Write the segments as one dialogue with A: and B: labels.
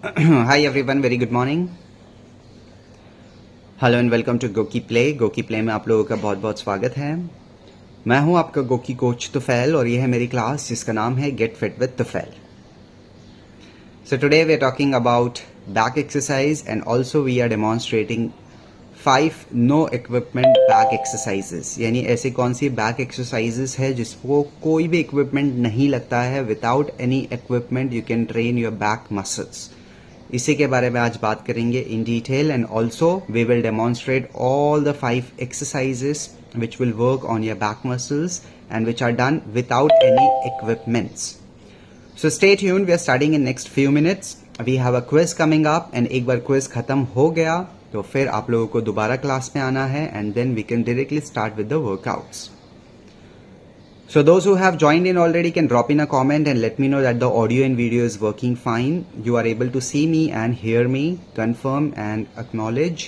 A: Hi everyone, very good morning. Hello and welcome to GOQii play. GOQii play में आप लोगों का बहुत बहुत स्वागत है। मैं हूं आपका गोकी कोच तुफैल और ये है मेरी क्लास जिसका नाम है get fit with Tufail. So today we are talking about back exercise and also we are demonstrating 5 no equipment back exercises, यानी ऐसी कौन सी बैक एक्सरसाइजेस है जिसको कोई भी इक्विपमेंट नहीं लगता है। Without any equipment you can train your back muscles. इसी के बारे में आज बात करेंगे in detail and also we will demonstrate all the 5 exercises which will work on your back muscles and which are done without any equipments. So stay tuned, we are starting in next few minutes. We have a quiz coming up and एक बार quiz खत्म हो गया तो फिर आप लोगों को दोबारा क्लास में आना है and then we can directly start with the workouts. So those who have joined in already can drop in a comment and let me know that the audio and video is working fine. You are able to see me and hear me, confirm and acknowledge.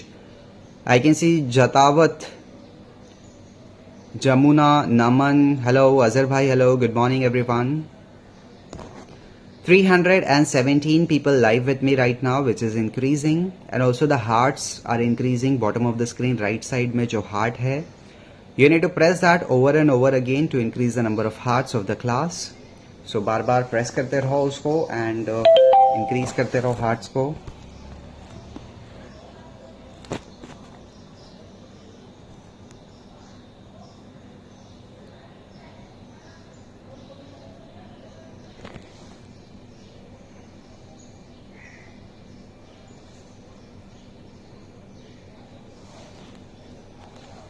A: I can see Jatawat, Jamuna, Naman, hello, Azhar bhai, hello, good morning everyone. 317 people live with me right now, which is increasing, and also the hearts are increasing. Bottom of the screen right side में जो heart है, you need to press that over and over again to increase the number of hearts of the class. So bar bar press करते रहो उसको and increase करते रहो hearts को.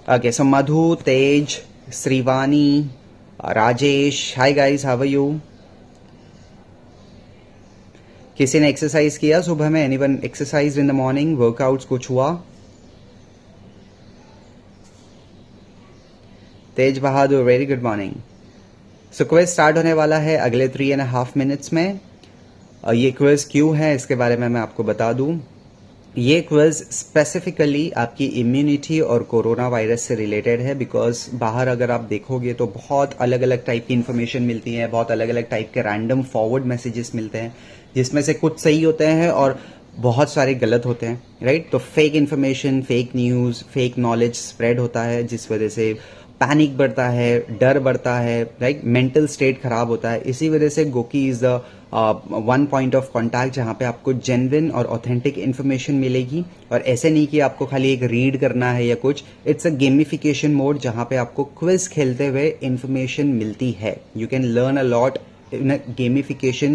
A: Okay, so Madhu, Tej, Srivani, Rajesh, hi guys, how are you? किसी ने exercise किया सुबह में? Anyone exercise in the morning? Workouts कुछ हुआ? तेज बहादुर, वेरी गुड मॉर्निंग। सो क्विज स्टार्ट होने वाला है अगले 3.5 मिनट्स में। ये क्विज क्यों है इसके बारे में मैं आपको बता दूं। ये क्विज स्पेसिफिकली आपकी इम्यूनिटी और कोरोना वायरस से रिलेटेड है, बिकॉज बाहर अगर आप देखोगे तो बहुत अलग अलग टाइप की इन्फॉर्मेशन मिलती है, बहुत अलग अलग टाइप के रैंडम फॉरवर्ड मैसेजेस मिलते हैं जिसमें से कुछ सही होते हैं और बहुत सारे गलत होते हैं, राइट। तो fake information, fake news, fake knowledge spread होता है जिस वजह से पैनिक बढ़ता है, डर बढ़ता है, राइट, मेंटल स्टेट खराब होता है। इसी वजह से Goki is the one point of contact जहां पे आपको जेन्युइन और ऑथेंटिक इन्फॉर्मेशन मिलेगी। और ऐसे नहीं कि आपको खाली एक रीड करना है या कुछ, इट्स अ गेमिफिकेशन मोड जहां पे आपको क्विज खेलते हुए इन्फॉर्मेशन मिलती है। You can learn a lot in gamification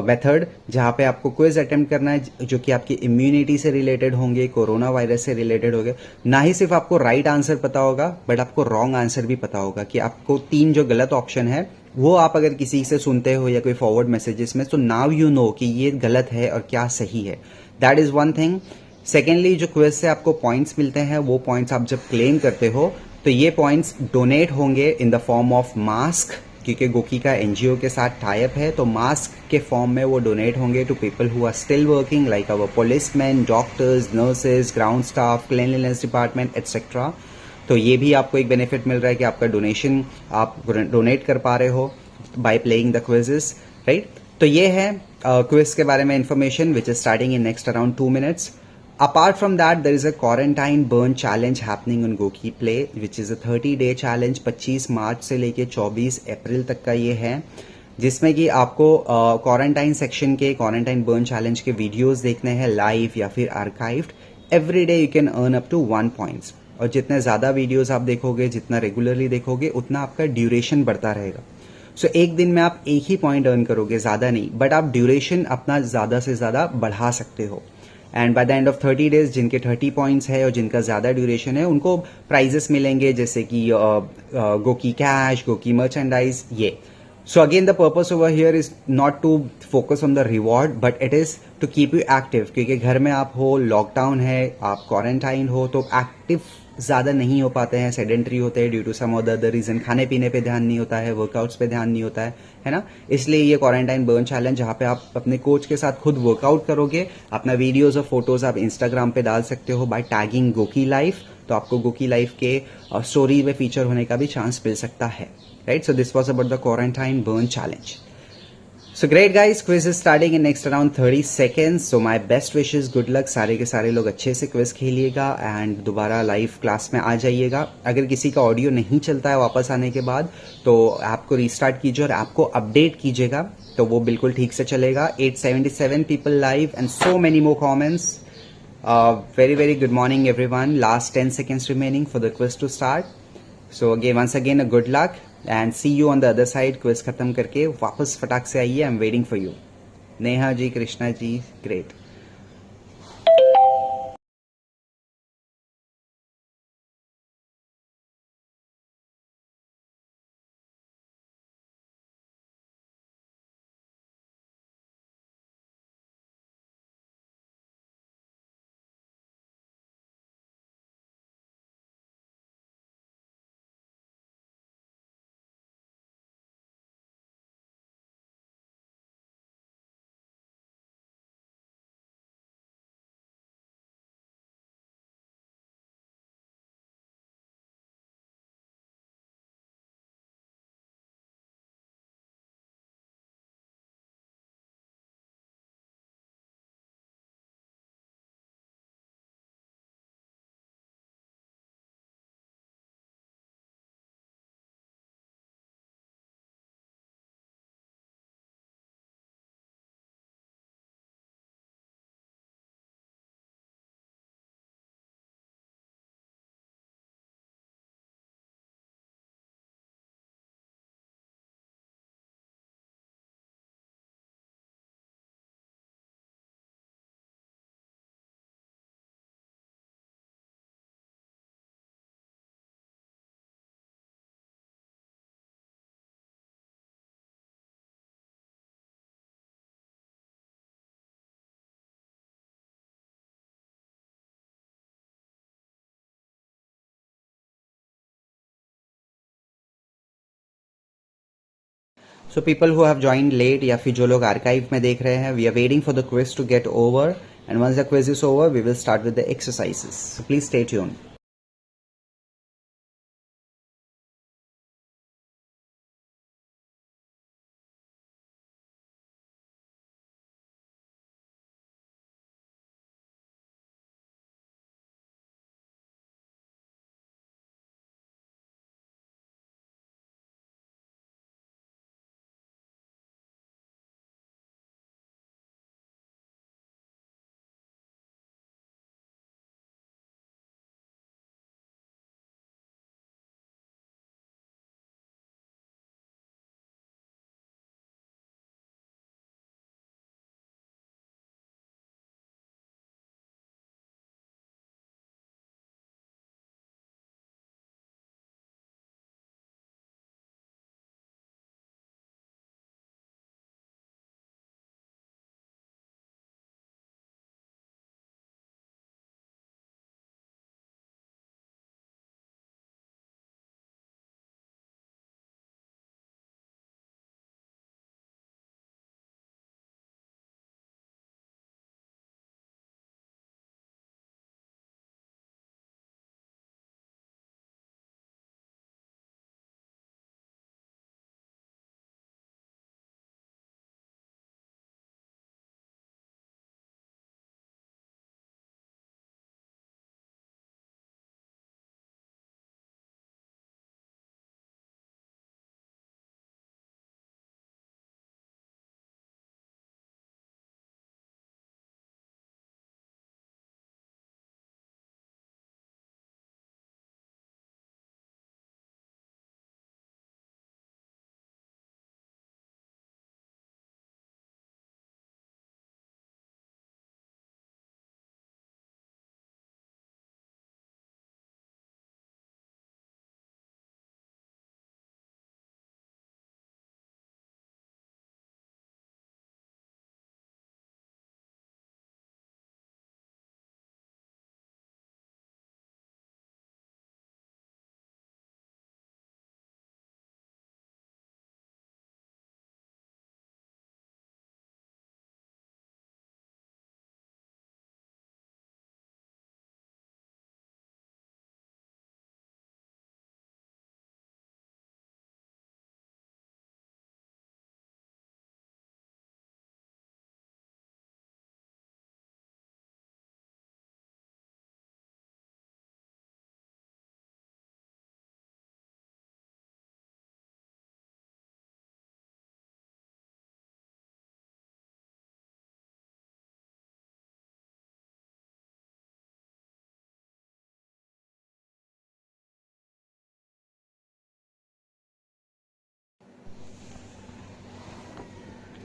A: method जहां पे आपको क्विज अटेम्प्ट करना है जो कि आपकी इम्यूनिटी से रिलेटेड होंगे, कोरोना वायरस से रिलेटेड होंगे। ना ही सिर्फ आपको राइट आंसर पता होगा बट आपको रॉन्ग आंसर भी पता होगा कि आपको 3 जो गलत ऑप्शन है वो आप अगर किसी से सुनते हो या कोई फॉरवर्ड मैसेजेस में, तो नाउ यू नो कि ये गलत है और क्या सही है। That is one thing. Secondly, जो क्विज से आपको पॉइंट्स मिलते हैं वो पॉइंट्स आप जब क्लेम करते हो तो ये पॉइंट्स डोनेट होंगे in the form of mask, क्योंकि गोकी का एनजीओ के साथ टाइप है, तो मास्क के फॉर्म में वो डोनेट होंगे to people who are still working like our policemen, doctors, nurses, ground staff, cleanliness department etcetera. तो ये भी आपको एक बेनिफिट मिल रहा है कि आपका डोनेशन आप डोनेट कर पा रहे हो by playing the quizzes, right. तो ये है क्विज के बारे में information which is starting in next around 2 minutes. Apart from that, there is a quarantine burn challenge happening on Goki Play, which is a 30-day challenge. 25 मार्च से लेके 24 अप्रैल तक का ये है, जिसमें कि आपको क्वारंटाइन सेक्शन के क्वारंटाइन बर्न चैलेंज के वीडियोस देखने हैं लाइव या फिर archived. Every day you can earn up to 1 points, और जितने ज्यादा वीडियोस आप देखोगे, जितना रेगुलरली देखोगे, उतना आपका ड्यूरेशन बढ़ता रहेगा। सो एक दिन में आप एक ही पॉइंट अर्न करोगे, ज्यादा नहीं, बट आप ड्यूरेशन अपना ज्यादा से ज्यादा बढ़ा सकते हो। And by the end of 30 days जिनके 30 पॉइंट्स है और जिनका ज्यादा ड्यूरेशन है उनको प्राइजेस मिलेंगे, जैसे कि गोकी कैश, गोकी मर्चेंडाइज, ये। So again the purpose over here is not to focus on the reward but it is to keep you active, क्योंकि घर में आप हो, लॉकडाउन है, आप क्वारंटाइन हो, तो एक्टिव ज्यादा नहीं हो पाते हैं, सेडेंटरी होते हैं due to some other reason. खाने पीने पे ध्यान नहीं होता है, वर्कआउट्स पे ध्यान नहीं होता है ना। इसलिए ये क्वारंटाइन बर्न चैलेंज जहां पे आप अपने कोच के साथ खुद वर्कआउट करोगे, अपना वीडियोस और फोटोज आप इंस्टाग्राम पे डाल सकते हो बाय टैगिंग गोकी लाइफ, तो आपको गोकी लाइफ के स्टोरी में फीचर होने का भी चांस मिल सकता है, right. So this was about the quarantine burn challenge. So great guys, quiz is starting in next around 30 seconds. So my best wishes, good luck. सारे के सारे लोग अच्छे से क्विज खेलिएगा एंड दोबारा लाइव क्लास में आ जाइएगा. अगर किसी का ऑडियो नहीं चलता है वापस आने के बाद तो ऐप को रीस्टार्ट कीजिए और ऐप को अपडेट कीजिएगा, तो वो बिल्कुल ठीक से चलेगा. 877 people live and so many more comments. Very very good morning everyone. Last 10 seconds remaining for the quiz to start. So again, once again, a good luck and see you on the other side. Quiz खत्म करके वापस फटाक से आइए. I'm waiting for you. Neha ji, Krishna ji, great. So people who have joined late या फिर जो लोग archive में देख रहे हैं, we are waiting for the quiz to get over, and once the quiz is over, we will start with the exercises. So please stay tuned.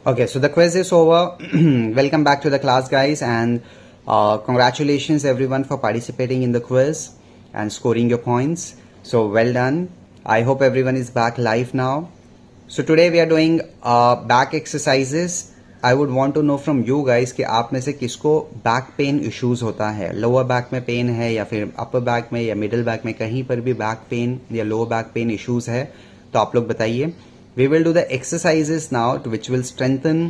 A: Okay, so the quiz is over. Welcome back to the class, guys, and congratulations everyone for participating in the quiz and scoring your points. So well done. I hope everyone is back live now. So today we are doing back exercises. I would want to know from you guys कि आप में से किसको back pain issues होता है, lower back में pen है या फिर अपर बैक में या मिडिल बैक में, कहीं पर भी बैक पेन या लोअर बैक पेन इश्यूज है तो आप लोग बताइए. We will do the exercises now which will strengthen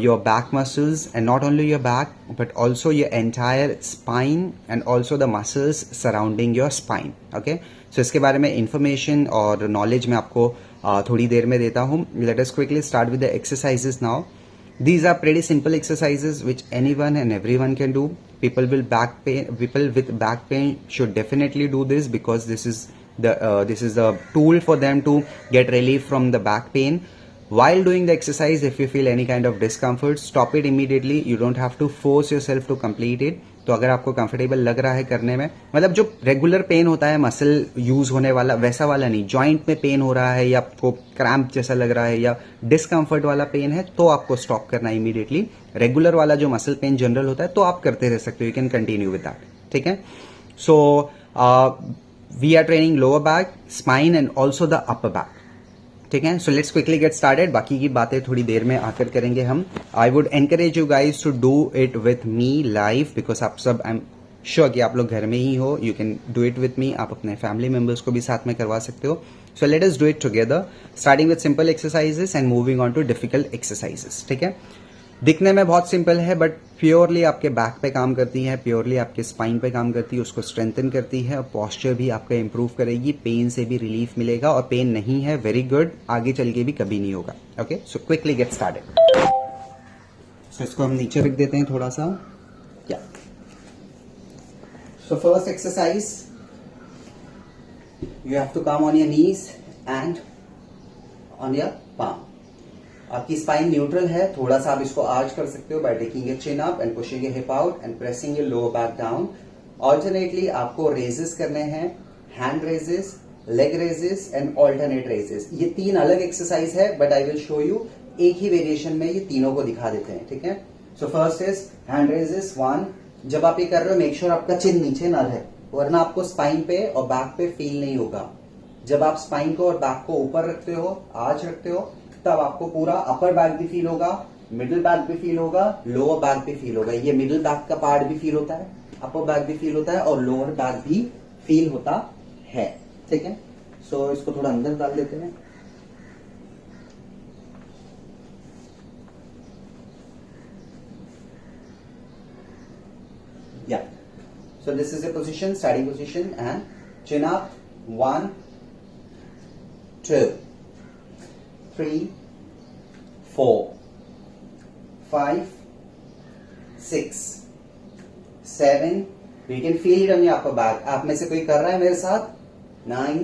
A: your back muscles, and not only your back but also your entire spine and also the muscles surrounding your spine. Okay, so इसके बारे में information और knowledge मैं आपको थोड़ी देर में देता हूँ. Let us quickly start with the exercises now. These are pretty simple exercises which anyone and everyone can do. People with back pain should definitely do this because this is the tool for them to get relief from the back pain. While doing the exercise, if you feel any kind of discomfort, stop it immediately. You don't have to force yourself to complete it. तो अगर आपको comfortable लग रहा है करने में, मतलब जो रेगुलर पेन होता है मसल यूज होने वाला, वैसा वाला नहीं. जॉइंट में पेन हो रहा है या आपको क्रैम्प जैसा लग रहा है या डिस्कम्फर्ट वाला पेन है तो आपको स्टॉप करना इमीडिएटली. रेगुलर वाला जो मसल पेन जनरल होता है तो आप करते रह सकते हो. You can continue with that. ठीक है. So we are training lower back, spine and also the upper back. ठीक है. So let's quickly get started. बाकी की बातें थोड़ी देर में आकर करेंगे हम. I would encourage you guys to do it with me live because आप सब, आई एम श्योर कि आप लोग घर में ही हो. You can do it with मी. आप अपने फैमिली मेंबर्स को भी साथ में करवा सकते हो. So let us do it together, starting with simple exercises and moving on to difficult exercises. ठीक है. दिखने में बहुत सिंपल है बट प्योरली आपके बैक पे काम करती है, प्योरली आपके स्पाइन पे काम करती है, उसको स्ट्रेंथन करती है और पोस्चर भी आपका इंप्रूव करेगी. पेन से भी रिलीफ मिलेगा और पेन नहीं है, वेरी गुड, आगे चल के भी कभी नहीं होगा. Okay, so quickly get started. So इसको हम नीचे रख देते हैं थोड़ा सा. क्या so first exercise, you have to come on your knees and on your palm. आपकी स्पाइन न्यूट्रल है, थोड़ा सा आप इसको आर्च कर सकते हो by taking your chin up and pushing your hip out and pressing your lower back down. Alternately आपको रेजेस करने हैं, hand raises, leg raises and alternate raises. ये तीन अलग एक्सरसाइज है but I will show you एक ही variation में ये तीनों को दिखा देते हैं. ठीक है. So first is hand raises 1. जब आप ये कर रहे हो मेक श्योर आपका चिन नीचे ना रहे वरना आपको स्पाइन पे और बैक पे फील नहीं होगा. जब आप स्पाइन को और बैक को ऊपर रखते हो, आर्च रखते हो, तब आपको पूरा अपर बैक भी फील होगा, मिडिल बैक भी फील होगा, लोअर बैक भी फील होगा. ये मिडिल बैक का पार्ट भी फील होता है, अपर बैक भी फील होता है और लोअर बैक भी फील होता है. ठीक है. सो इसको थोड़ा अंदर डाल देते हैं. या so this is a position, starting position and chin up. 1 2 3 4 5 6 7. You can feel it on your upper back. आप में से कोई कर रहा है मेरे साथ? 9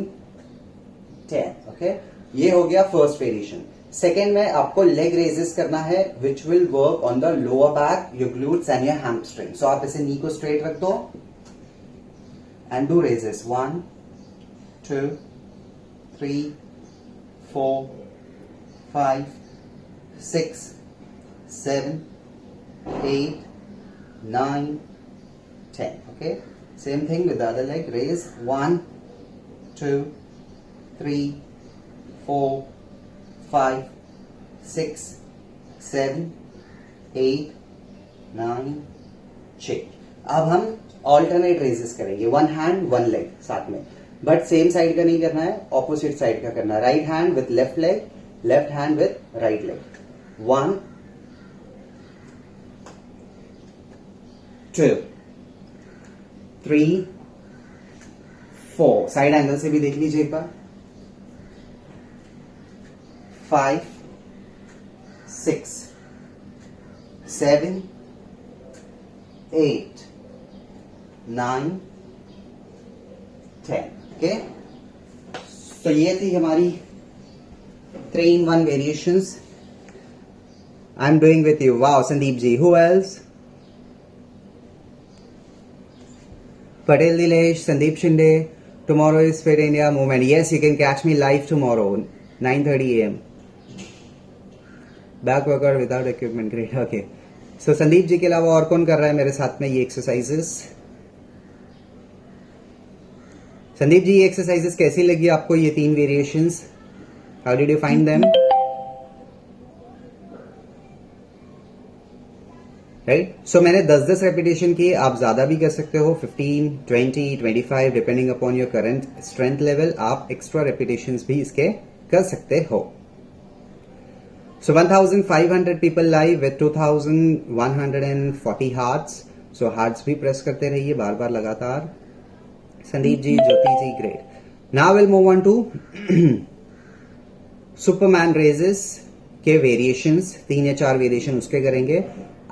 A: 10. ओके, ये हो गया फर्स्ट वेरिएशन. सेकेंड में आपको लेग रेजेस करना है which will work on the lower back, your glutes and your hamstring. So आप इसे नी को स्ट्रेट रख दो and do raises. 1 2 3 4 5 6 7 8 9 10. Okay, same thing with the other leg. Raise 1 2 3 4 5 6 7 8 9 6. अब हम ऑल्टरनेट रेजेस करेंगे, वन हैंड वन लेग साथ में, बट सेम साइड का नहीं करना है, ऑपोजिट साइड का करना है. Right hand with left leg, left hand with right leg. 1 2 3 4. Side angle से भी देख लीजिए एक बार. 5 6 7 8 9 10. ओके, तो ये थी हमारी 3 in 1 variations. I'm doing with you. Wow, Sandeep ji. Who else? Patel Dilesh, Sandeep Shinde. Tomorrow is Fit India movement. Yes, you can catch me live tomorrow, 9:30 a.m. Back workout without equipment, great, okay. So Sandeep ji के अलावा और कौन कर रहा है मेरे साथ में ये एक्सरसाइजेस? संदीप जी, ये एक्सरसाइजेस कैसी लगी आपको, ये 3 variations? How did you find them? Right, so मैंने 10-10 रेपिटेशन किए, आप ज्यादा भी कर सकते हो, 15, 20, 25 depending upon your current strength level. आप एक्स्ट्रा रेपिटेशंस भी इसके कर सकते हो। So 1,500 people live with 2,140 hearts. So hearts भी प्रेस करते रहिए बार बार लगातार। Sandeep ji, Jyoti ji, great. Now we'll move on to superman raises के वेरिएशंस, 3 या 4 वेरिएशन उसके करेंगे।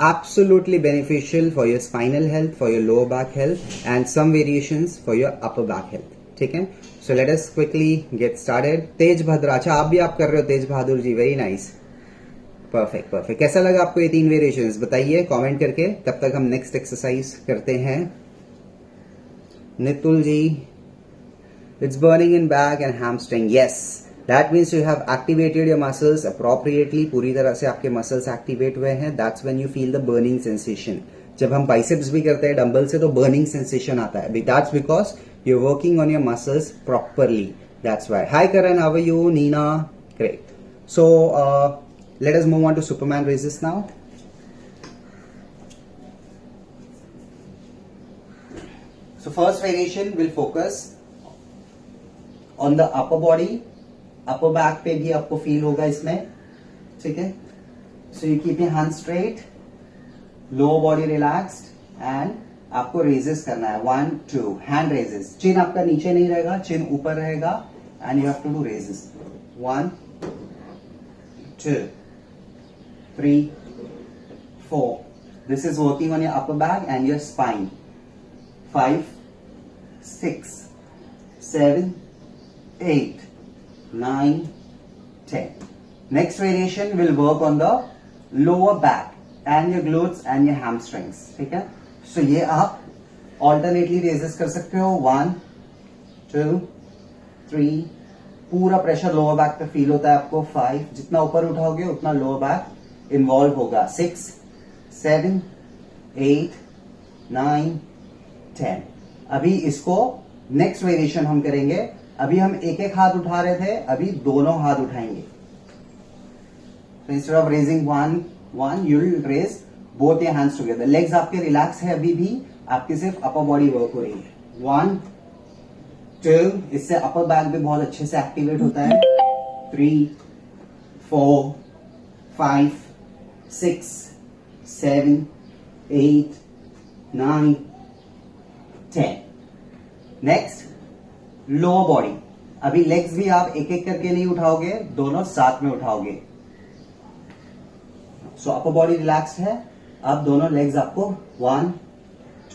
A: Absolutely beneficial for your spinal health, for your lower back health, and some variations for your upper back health. ठीक है, so let us quickly get started. तेज भद्रा, अच्छा आप भी आप कर रहे हो तेज Bahadur ji, very nice, perfect perfect. कैसा लगा आपको ये 3 वेरिएशंस, बताइए कमेंट करके। तब तक हम नेक्स्ट एक्सरसाइज करते हैं। Nitul ji, it's burning in back and hamstring, yes that means you have activated your muscles appropriately, पूरी तरह से आपके मसल्स एक्टिवेट हुए हैं। That's when you feel the burning sensation. जब हम बाइसेप्स भी करते हैं डंबल से तो बर्निंग सेंसेशन आता है, that's because you are working on your muscles properly, that's why. Hi Karan, how are you? Neena, great. So let us move on to Superman raises now. So first variation will focus on the upper body, upper back पे भी आपको feel होगा इसमें, ठीक है। So you keep your hands straight, lower body relaxed and आपको raises करना है, 1, 2 hand raises। चिन आपका नीचे नहीं रहेगा, चिन ऊपर रहेगा and you have to do raises, 1, 2, 3, 4. This is working on your upper back and your spine. 5, 6, 7, 8, 9, 10. Next variation will work on the lower back and your glutes and your hamstrings. ठीक है, so ये आप alternately raises कर सकते हो, 1, 2, 3, पूरा pressure lower back पे feel होता है आपको, 5, जितना ऊपर उठाओगे उतना लोअर बैक इन्वॉल्व होगा, 6, 7, 8, 9, 10। अभी इसको नेक्स्ट वेरिएशन हम करेंगे। अभी हम एक एक हाथ उठा रहे थे, अभी दोनों हाथ उठाएंगे। So instead of raising one, you will raise both your hands together. Legs आपके रिलैक्स है, अभी भी आपकी सिर्फ अपर बॉडी वर्क हो रही है। 1, 2, इससे अपर बैक भी बहुत अच्छे से एक्टिवेट होता है। 3, 4, 5, 6, 7, 8, 9, 10। Next lower body. अभी लेग्स भी आप एक एक करके नहीं उठाओगे, दोनों साथ में उठाओगे। सो अपर बॉडी रिलैक्स्ड है, अब दोनों लेग्स आपको 1,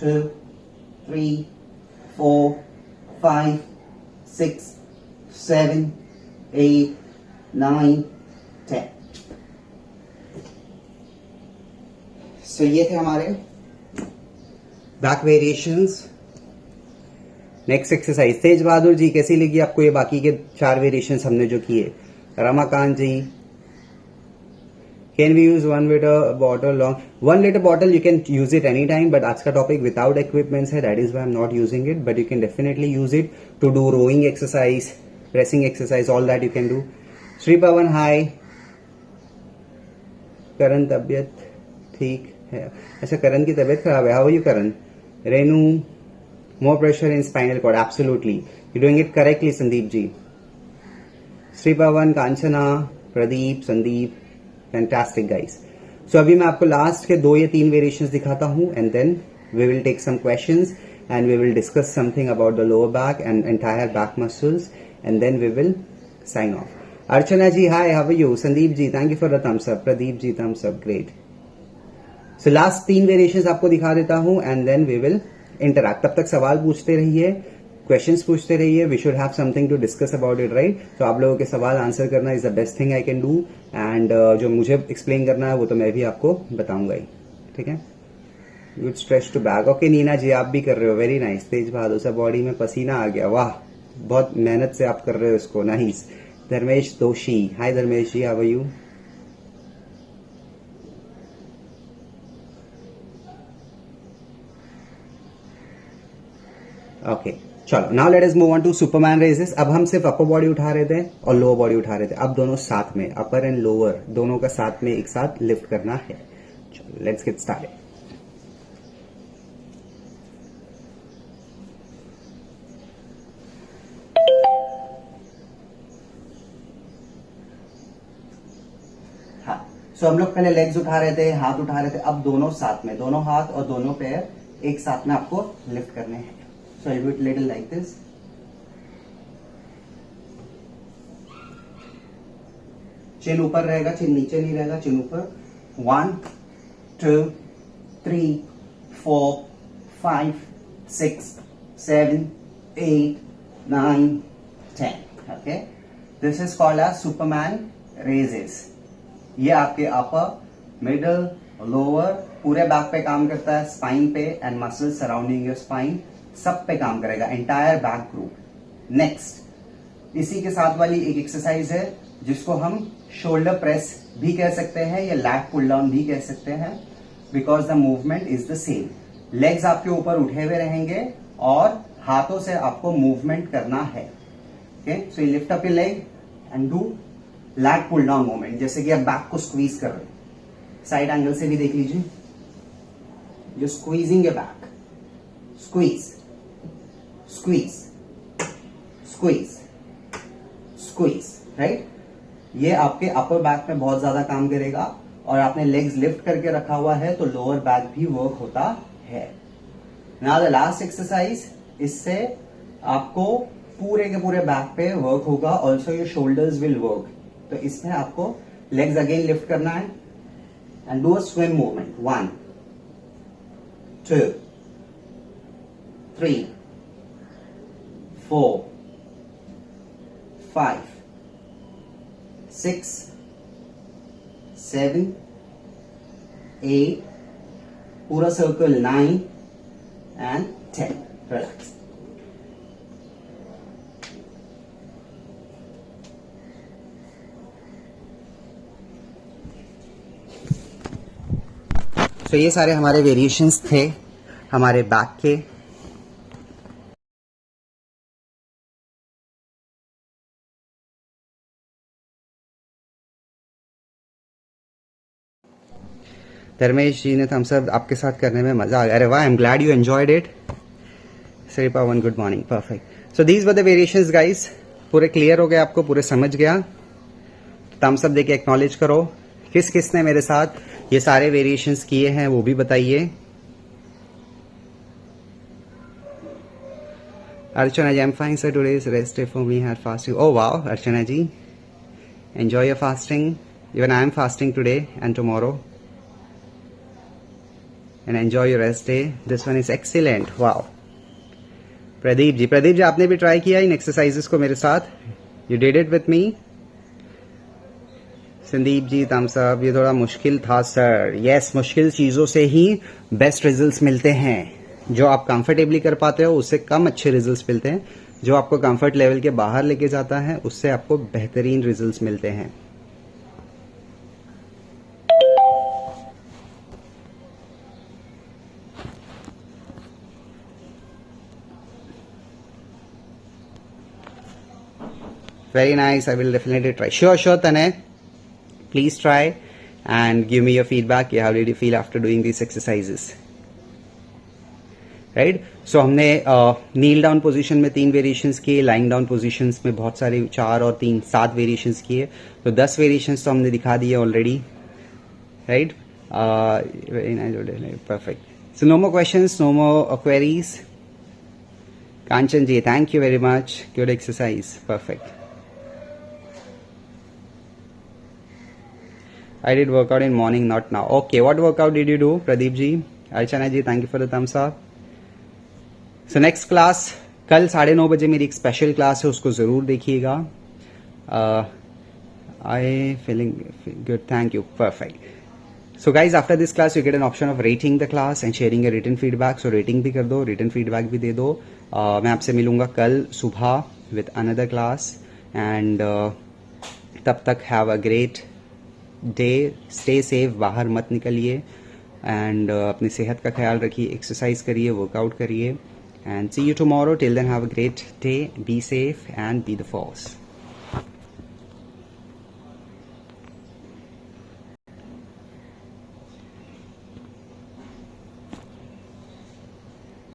A: 2, 3, 4, 5, 6, 7, 8, 9, 10। सो ये थे हमारे बैक वेरिएशंस। नेक्स्ट एक्सरसाइज, तेज बहादुर जी कैसी लगी आपको ये बाकी के 4 वेरिएशंस हमने जो किए? Ramakant ji, can we use 1 litre bottle long? 1 litre bottle you can use it any time, but आज का टॉपिक विदाउट इक्विपमेंट्स है, that is why I am not using it, but you can definitely use it to do rowing exercise, pressing exercise, all that you can do. Shri Pavan, hi. Karan, तबियत ठीक है? अच्छा, करण की तबियत खराब है, how are you Karan? Renu, more pressure in spinal cord, absolutely, you're doing it correctly Sandeep ji. Sri Pavan, Kanchana, Pradeep, Sandeep, fantastic guys. So अभी मैं आपको लास्ट के 2 या 3 वेरिएशंस दिखाता हूँ and then we will take some questions and we will discuss something about the lower back and entire back muscles and then we will sign off. Archana ji, hi, how are you? Sandeep ji, thank you for the thumbs up. Pradeep ji, thumbs up, great. So last 3 variations आपको दिखा देता हूँ and then we will interact. तब तक सवाल पूछते रहिए, questions पूछते रहिए, we should have something to discuss about it, right? तो आप लोगों के सवाल आंसर करना is the best thing I can do and जो मुझे एक्सप्लेन करना है वो तो मैं भी आपको बताऊंगा ही, ठीक है? Good stretch to back, okay. Neena ji, आप भी कर रहे हो, वेरी नाइस। तेज बहादुर सा, बॉडी में पसीना आ गया, वाह, बहुत मेहनत से आप कर रहे हो इसको, nice. Dharmesh Doshi, hi Dharmesh ji, how are you? Okay चलो, now let us move on to Superman raises. अब हम सिर्फ अपर बॉडी उठा रहे थे और लोअर बॉडी उठा रहे थे, अब दोनों साथ में, अपर एंड लोअर दोनों का साथ में एक साथ लिफ्ट करना है। चलो लेट्स गेट स्टार्टेड। हाँ, सो हम लोग पहले लेग्स उठा रहे थे, हाथ उठा रहे थे, अब दोनों साथ में, दोनों हाथ और दोनों पैर एक साथ में आपको लिफ्ट करने हैं। So I do it little like this. Chin ऊपर रहेगा, चिन नीचे नहीं रहेगा, चिन ऊपर। 1 2 3 4 5 6 7 8 9 10। Okay, this is called as Superman raises. ये आपके अपर, मिडल, लोअर, पूरे बैक पे काम करता है, स्पाइन पे and muscles surrounding your spine सब पे काम करेगा, एंटायर बैक ग्रुप। नेक्स्ट, इसी के साथ वाली एक एक्सरसाइज है जिसको हम शोल्डर प्रेस भी कह सकते हैं या लैग पुल डाउन भी कह सकते हैं, because the movement is the same. Legs आपके ऊपर उठे हुए रहेंगे और हाथों से आपको मूवमेंट करना है। Okay, so you lift up your leg and do leg pull down movement, जैसे कि आप बैक को स्क्वीज कर रहे हो। साइड एंगल से भी देख लीजिए, you squeezing your back, squeeze squeeze squeeze squeeze, right. ये आपके अपर बैक में बहुत ज्यादा काम करेगा, और आपने लेग्स लिफ्ट करके रखा हुआ है तो लोअर बैक भी वर्क होता है। नाउ द लास्ट एक्सरसाइज, इससे आपको पूरे के पूरे बैक पे वर्क होगा, also your shoulders will work. तो इसमें आपको लेग्स अगेन लिफ्ट करना है and do a swim movement. 1 2 3 4 5 6 7 8, पूरा सर्कल 9 एंड 10। रिलैक्स। तो ये सारे हमारे वेरिएशंस थे हमारे बैक के। धर्मेश जी ने थम्स अप आपके साथ करने में मजा आ गया। अरे वाह, I am glad you enjoyed it. Shri Pawan good morning, perfect. So these were the variations guys. पूरे क्लियर हो गए, आपको पूरे समझ गया? थम्स अप देके एक्नॉलेज करो। किस किस ने मेरे साथ ये सारे वेरिएशंस किए हैं वो भी बताइए। Archana ji, I am fine sir, today is rest day for me, had fasting. Oh wow Archana ji, enjoy your fasting. Even I am fasting today and tomorrow, and enjoy your rest day. This one is excellent. Wow. Pradeep ji आपने भी try किया इन exercises को मेरे साथ? You did it with me. Sandeep ji thumbs up। ये थोड़ा मुश्किल था सर। यस, मुश्किल चीजों से ही बेस्ट रिजल्ट्स मिलते हैं। जो आप कंफर्टेबली कर पाते हो उससे कम अच्छे रिजल्ट्स मिलते हैं। जो आपको कंफर्ट लेवल के बाहर लेके जाता है उससे आपको बेहतरीन रिजल्ट्स मिलते हैं। Very nice. I will definitely try. Sure, Tanay. Please try and give me your feedback. How did you feel after doing these exercises? Right? So हमने नील डाउन पोजीशन में 3 वेरिएशंस किए, लाइंग डाउन पोजीशंस में बहुत सारे 4 और 3 7 variations किए। तो 10 variations तो हमने दिखा दिए already, right? Very nice, perfect. So no more questions, no more queries. Kanchan ji, thank you very much, good exercise, perfect. I did workout in morning, not now. Okay, what workout did you do, Pradeep ji? Archana ji, thank you for the thumbs up. So next class, कल 9:30 बजे मेरी एक special class है, उसको जरूर देखिएगा। I feeling good, thank you, perfect. So guys, after this class you get an option of rating the class and sharing a written feedback. So rating भी कर दो, written feedback भी दे दो। मैं आपसे मिलूंगा कल सुबह with another class and तब तक have a great day, stay safe, बाहर मत निकलिए एंड अपनी सेहत का ख्याल रखिए, एक्सरसाइज करिए, वर्कआउट करिए and see you tomorrow. Till then, have a great day, be safe and be the force.